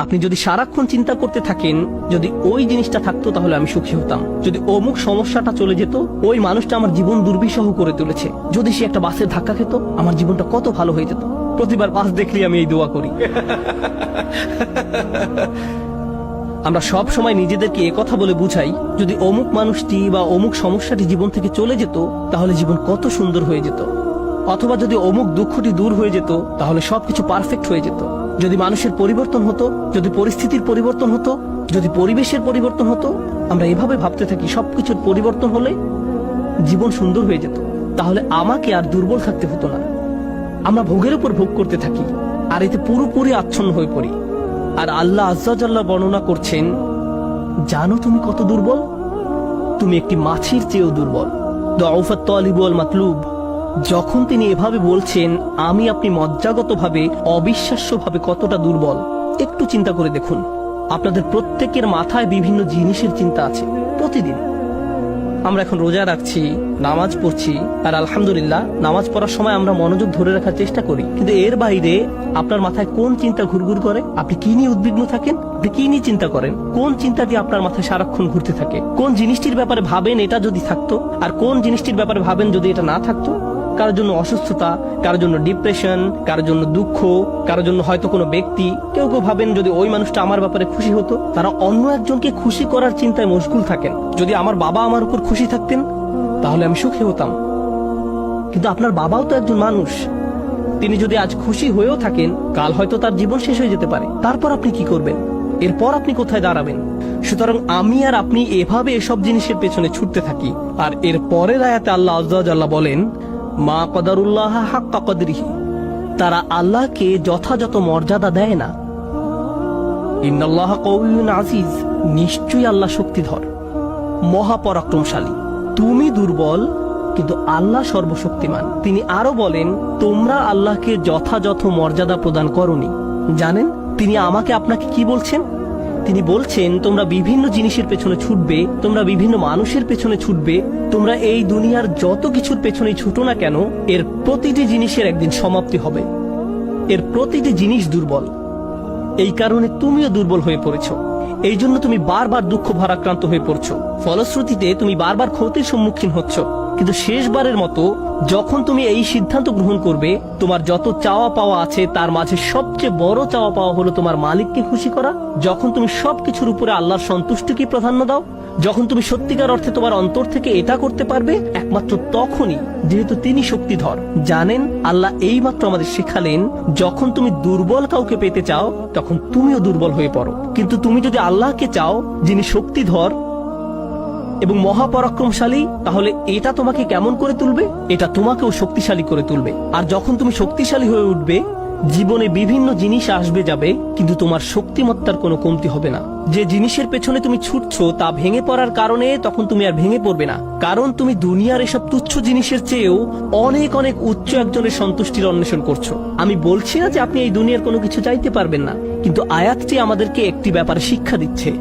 আপনি যদি সারাক্ষণ চিন্তা করতে থাকেন যদি ওই জিনিসটা থাকতো তাহলে আমি সুখী হতাম, যদি অমুক সমস্যাটা চলে যেত, ওই মানুষটা আমার জীবন দুর্বিষহ করে তুলেছে, যদি সে একটা বাসের ধাক্কা খেত আমার জীবনটা কত ভালো হয়ে যেত। প্রতিবার বাস দেখলে আমি এই দোয়া করি। আমরা সব সময় নিজেদেরকে একথা বলে বুঝাই যদি অমুক মানুষটি বা অমুক সমস্যাটি জীবন থেকে চলে যেত তাহলে জীবন কত সুন্দর হয়ে যেত, অথবা যদি অমুক দুঃখটি দূর হয়ে যেত তাহলে সবকিছু পারফেক্ট হয়ে যেত। যদি মানুষের পরিবর্তন হতো, যদি পরিস্থিতির পরিবর্তন হতো, যদি পরিবেশের পরিবর্তন হতো, আমরা এভাবে ভাবতে থাকি সবকিছুর পরিবর্তন হলে জীবন সুন্দর হয়ে যেত, তাহলে আমাকে আর দুর্বল থাকতে হতো না। আমরা ভোগের উপর ভোগ করতে থাকি আর এতে পুরোপুরি আচ্ছন্ন হয়ে পড়ি। আর আল্লাহ আজ্জা ওয়া জাল্লা বর্ণনা করছেন, জানো তুমি কত দুর্বল? তুমি একটি মাছির চেয়েও দুর্বল। দুআফাত তালিব ওয়াল মাতলুব। যখন তিনি এভাবে বলছেন আমি আপনি মজ্জাগতভাবে অবিশ্বাস্যভাবে কতটা দুর্বল, একটু চিন্তা করে দেখুন। আপনাদের প্রত্যেকের মাথায় বিভিন্ন জিনিসের চিন্তা আছে প্রতিদিন। আমরা এখন রোজা রাখছি, নামাজ পড়ছি, আর আলহামদুলিল্লাহ নামাজ পড়ার সময় আমরা মনোযোগ ধরে রাখার চেষ্টা করি, কিন্তু এর বাইরে আপনার মাথায় কোন চিন্তা ঘুরঘুর করে? আপনি কি নিয়ে উদ্বিগ্ন থাকেন? আপনি কি নিয়ে চিন্তা করেন? কোন চিন্তাটি আপনার মাথায় সারাক্ষণ ঘুরতে থাকে? কোন জিনিসটির ব্যাপারে ভাবেন এটা যদি থাকতো, আর কোন জিনিসটির ব্যাপারে ভাবেন যদি এটা না থাকতো? কারোর জন্য অসুস্থতা, কারোর জন্য ডিপ্রেশন, কারোর জন্য দুঃখ, কারোর জন্য হয়তো কোনো ব্যক্তি। কেউ কেউ ভাবেন যদি ওই মানুষটা আমার ব্যাপারে খুশি হতো। তারা অন্য একজনকে খুশি করার চিন্তায় মশগুল থাকেন। যদি আমার বাবা আমার উপর খুশি থাকতেন তাহলে আমি সুখী হতাম। কিন্তু আপনার বাবাও তো একজন মানুষ, তিনি যদি আজ খুশি হয়েও থাকেন কাল হয়তো তার জীবন শেষ হয়ে যেতে পারে। তারপর আপনি কি করবেন? এরপর আপনি কোথায় দাঁড়াবেন? সুতরাং আমি আর আপনি এভাবে এসব জিনিসের পেছনে ছুটতে থাকি। আর এর পরের আয়াতে আল্লাহ আজ্জা ওয়া জাল্লা বলেন, মা কদারুল্লাহ হাক্কা কদরিহি, তারা আল্লাহকে যথাযথ মর্যাদা দেয় না। ইন্নাল্লাহ কাউইয়ুন আজিজ, নিশ্চয়ই আল্লাহ শক্তিধর, মহাপরাক্রমশালী। তুমি দুর্বল কিন্তু আল্লাহ সর্বশক্তিমান। তিনি আরো বলেন, তোমরা আল্লাহকে যথাযথ মর্যাদা প্রদান করনি। জানেন তিনি আমাকে আপনাকে কি বলছেন? তিনি বলছেন তোমরা বিভিন্ন জিনিসের পেছনে ছুটবে, তোমরা বিভিন্ন মানুষের পেছনে ছুটবে, তোমরা এই দুনিয়ার যত কিছুর পেছনেই ছুটো না কেন এর প্রতিটি জিনিসের একদিন সমাপ্তি হবে। এর প্রতিটি জিনিস দুর্বল। এই কারণে তুমিও দুর্বল হয়ে পড়েছো। এই জন্য তুমি বারবার দুঃখ ভারাক্রান্ত হয়ে পড়ছো। ফলশ্রুতিতে তুমি বারবার ক্ষতির সম্মুখীন হচ্ছ। কিন্তু শেষবারের মতো যখন তুমি এই সিদ্ধান্ত গ্রহণ করবে তোমার যত চাওয়া পাওয়া আছে তার মাঝে সবচেয়ে বড় চাওয়া পাওয়া হলো তোমার মালিককে খুশি করা, যখন তুমি সবকিছুর উপরে আল্লাহর সন্তুষ্টিকে প্রাধান্য দাও, যখন তুমি সত্যিকার অর্থে তোমার অন্তর থেকে এটা করতে পারবে, একমাত্র তখনই, যেহেতু তিনি শক্তিধর। জানেন আল্লাহ এইমাত্র আমাদের শেখালেন যখন তুমি দুর্বল কাউকে পেতে চাও তখন তুমিও দুর্বল হয়ে পড়ো, কিন্তু তুমি যদি আল্লাহকে চাও যিনি শক্তিধর এবং মহাপরাক্রমশালী, তাহলে এটা তোমাকে কেমন করে তুলবে? এটা তোমাকেও শক্তিশালী করে তুলবে। আর যখন তুমি শক্তিশালী হয়ে উঠবে জীবনে বিভিন্ন জিনিস আসবে যাবে, কিন্তু তোমার শক্তিমত্তার কোনো কমতি হবে না। যে জিনিসের পেছনে তুমি ছুটছো তা ভেঙে পড়ার কারণে তখন তুমি আর ভেঙে পড়বে না, কারণ তুমি দুনিয়ার এসব তুচ্ছ জিনিসের চেয়েও অনেক অনেক উচ্চ একজনের সন্তুষ্টির অন্বেষণ করছো। আমি বলছি না যে আপনি এই দুনিয়ার কোনো কিছু চাইতে পারবেন না, কিন্তু আয়াতটি আমাদেরকে একটি ব্যাপারে শিক্ষা দিচ্ছে।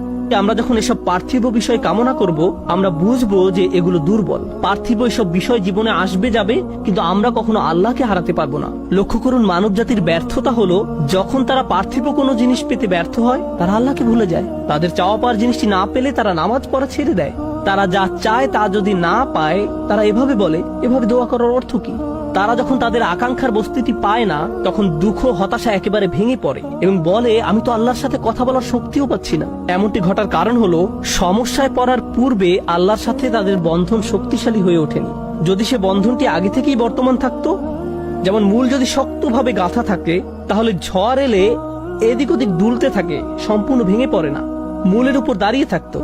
আমরা যখন এসব পার্থিব বিষয় কামনা করব আমরা বুঝবো যে এগুলো দুর্বল। পার্থিব এসব বিষয় জীবনে আসবে যাবে, কিন্তু আমরা কখনো আল্লাহকে হারাতে পারবো না। লক্ষ্য করুন, মানব জাতির ব্যর্থতা হলো যখন তারা পার্থিব কোনো জিনিস পেতে ব্যর্থ হয় তারা আল্লাহকে ভুলে যায়। তাদের চাওয়া পাওয়ার জিনিসটি না পেলে তারা নামাজ পড়া ছেড়ে দেয়। তারা যা চায় তা যদি না পায় তারা এভাবে বলে, এভাবে দোয়া করার অর্থ কি? তারা যখন তাদের আকাঙ্ক্ষার বস্তুটি পায় না তখন দুঃখ হতাশা একেবারে ভেঙে পড়ে এবং বলে আমি তো আল্লাহর সাথে কথা বলার শক্তিও পাচ্ছি না। এমনটি ঘটার কারণ হলো সমস্যায় পড়ার পূর্বে আল্লাহর সাথে তাদের বন্ধন শক্তিশালী হয়ে ওঠেনি। যদি সে বন্ধনটি আগে থেকেই বর্তমান থাকতো, যেমন মূল যদি শক্তভাবে গাঁথা থাকে তাহলে ঝড় এলে এদিক ওদিক দুলতে থাকে, সম্পূর্ণ ভেঙে পড়ে না, মূলের উপর দাঁড়িয়ে থাকতো।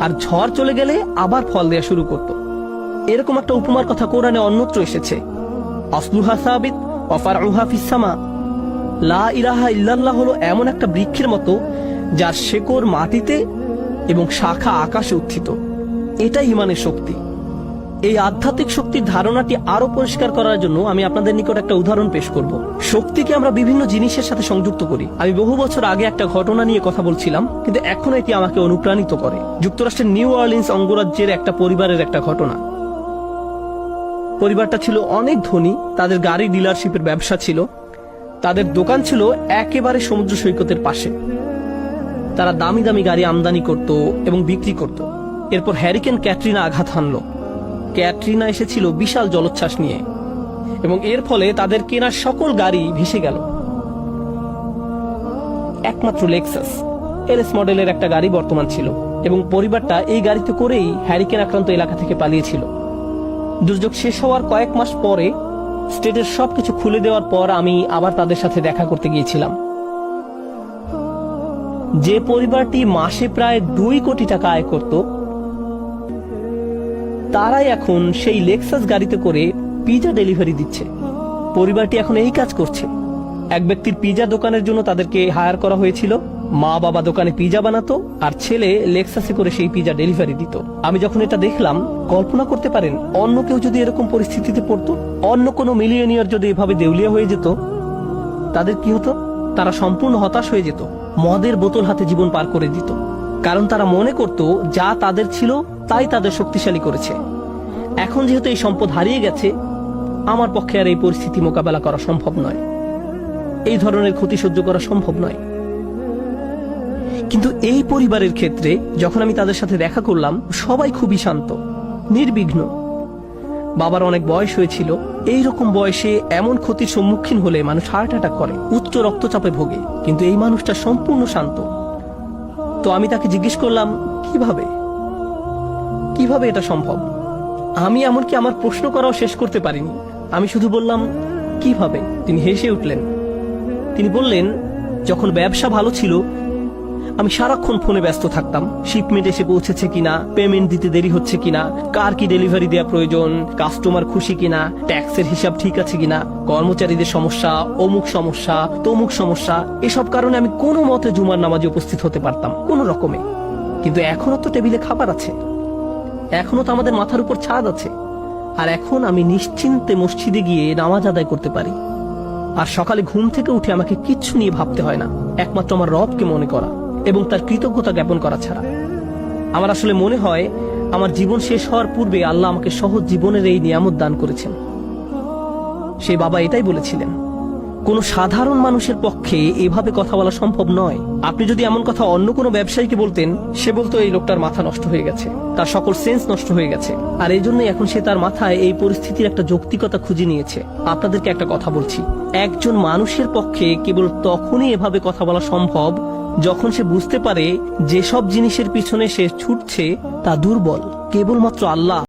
আর ঝড় চলে গেলে আবার ফল দেয়া শুরু করতো। এরকম একটা উপমার কথা কোরআনে অন্যত্র এসেছে, আসলুহা সাবিত ওয়া ফারউহা ফিস সামা। লা ইলাহা ইল্লাল্লাহ হলো এমন একটা বৃক্ষের মতো যার শেকড় মাটিতে এবং শাখা আকাশে উত্থিত। এটাই ঈমানের শক্তি। এই আধ্যাত্মিক শক্তির ধারণাটি আরো পরিষ্কার করার জন্য আমি আপনাদের নিকট একটা উদাহরণ পেশ করব। শক্তিকে আমরা বিভিন্ন জিনিসের সাথে সংযুক্ত করি। আমি বহু বছর আগে একটা ঘটনা নিয়ে কথা বলছিলাম, কিন্তু এখন এটি আমাকে অনুপ্রাণিত করে। যুক্তরাষ্ট্রের নিউ অরলিন্স অঙ্গরাজ্যের একটা পরিবারের একটা ঘটনা। পরিবারটা ছিল অনেক ধনী, তাদের গাড়ি ডিলারশিপের ব্যবসা ছিল। তাদের দোকান ছিল একেবারে সমুদ্র সৈকতের পাশে। তারা দামি দামি গাড়ি আমদানি করত এবং বিক্রি করত। এরপর হ্যারিকেন ক্যাটরিনা আঘাত হানল। ক্যাটরিনা এসেছিল বিশাল জলোচ্ছ্বাস নিয়ে এবং এর ফলে তাদের কেনা সকল গাড়ি ভেসে গেল। একমাত্র লেক্সাস এলএস মডেলের একটা গাড়ি বর্তমান ছিল এবং পরিবারটা এই গাড়িতে করেই হ্যারিকেন আক্রান্ত এলাকা থেকে পালিয়েছিল। দুর্যোগ শেষ হওয়ার কয়েক মাস পরে স্টেটের সবকিছু খুলে দেওয়ার পর আমি আবার তাদের সাথে দেখা করতে গিয়েছিলাম। যে পরিবারটি মাসে প্রায় 2 কোটি টাকা আয় করত, তারাই এখন সেই লেক্সাস গাড়িতে করে পিজা ডেলিভারি দিচ্ছে। পরিবারটি এখন এই কাজ করছে। এক ব্যক্তির পিজা দোকানের জন্য তাদেরকে হায়ার করা হয়েছিল। মা বাবা দোকানে পিজা বানাতো আর ছেলে লেক্সাসে করে সেই পিজা ডেলিভারি দিত। আমি যখন এটা দেখলাম, কল্পনা করতে পারেন অন্য কেউ যদি এরকম পরিস্থিতিতে পড়তো, অন্য কোনো মিলিয়নিয়ার যদি এভাবে দেউলিয়া হয়ে যেত, তাদের কি হতো? তারা সম্পূর্ণ হতাশ হয়ে যেত, মদের বোতল হাতে জীবন পার করে দিত। কারণ তারা মনে করত যা তাদের ছিল তাই তাদের শক্তিশালী করেছে। এখন যেহেতু এই সম্পদ হারিয়ে গেছে, আমার পক্ষে আর এই পরিস্থিতি মোকাবেলা করা সম্ভব নয়, এই ধরনের ক্ষতি সহ্য করা সম্ভব নয়। কিন্তু এই পরিবারের ক্ষেত্রে যখন আমি তাদের সাথে দেখা করলাম, সবাই খুবই শান্ত, নির্বিঘ্ন। বাবার অনেক বয়স হয়েছিল। এই রকম বয়সে এমন ক্ষতির সম্মুখীন হলে মানুষ হার্ট অ্যাটাক করে, উচ্চ রক্তচাপে ভোগে, কিন্তু এই মানুষটা সম্পূর্ণ শান্ত। তো আমি তাকে জিজ্ঞেস করলাম, কিভাবে এটা সম্ভব? আমি এমনকি আমার প্রশ্ন করাও শেষ করতে পারিনি। আমি শুধু বললাম, কিভাবে? তিনি হেসে উঠলেন। তিনি বললেন, যখন ব্যবসা ভালো ছিল আমি সারাক্ষণ ফোনে ব্যস্ত থাকতাম। শিপমেন্ট এসে পৌঁছেছে কিনা, পেমেন্ট দিতে দেরি হচ্ছে কিনা, কার কি ডেলিভারি দেওয়া প্রয়োজন, কাস্টমার খুশি কিনা, ট্যাক্সের হিসাব ঠিক আছে কিনা, কর্মচারীদের সমস্যা, অমুক সমস্যা, তমুক সমস্যা, এসব কারণে আমি কোনো মতে জুমার নামাজে উপস্থিত হতে পারতাম কোনো রকমে। কিন্তু এখনো তো টেবিলে খাবার আছে, এখনো তো আমাদের মাথার উপর ছাদ আছে, আর এখন আমি নিশ্চিন্তে মসজিদে গিয়ে নামাজ আদায় করতে পারি। আর সকালে ঘুম থেকে উঠে আমাকে কিচ্ছু নিয়ে ভাবতে হয় না, একমাত্র আমার রবকে মনে করা এবং তার কৃতজ্ঞতা জ্ঞাপন করা ছাড়া। আমার আসলে মনে হয় আমার জীবন শেষ হওয়ার পূর্বে আল্লাহ আমাকে সহজ জীবনের এই নিয়ামত দান করেছেন। সেই বাবা এটাই বলেছিলেন, কোন সাধারণ মানুষের পক্ষে এভাবে কথা বলা সম্ভব নয়। আপনি যদি এমন কথা অন্য কোনো ব্যবসায়ীকে বলতেন, সে বলতো এই লোকটার মাথা নষ্ট হয়ে গেছে, তার সকল সেন্স নষ্ট হয়ে গেছে। আর এই জন্যই এখন সে তার মাথায় এই পরিস্থিতির একটা যৌক্তিকতা খুঁজে নিয়েছে। আপনাদেরকে একটা কথা বলছি, একজন মানুষের পক্ষে কেবল তখনই এভাবে কথা বলা সম্ভব যখন সে বুঝতে পারে যেসব জিনিসের পিছনে সে ছুটছে তা দুর্বল, কেবলমাত্র আল্লাহ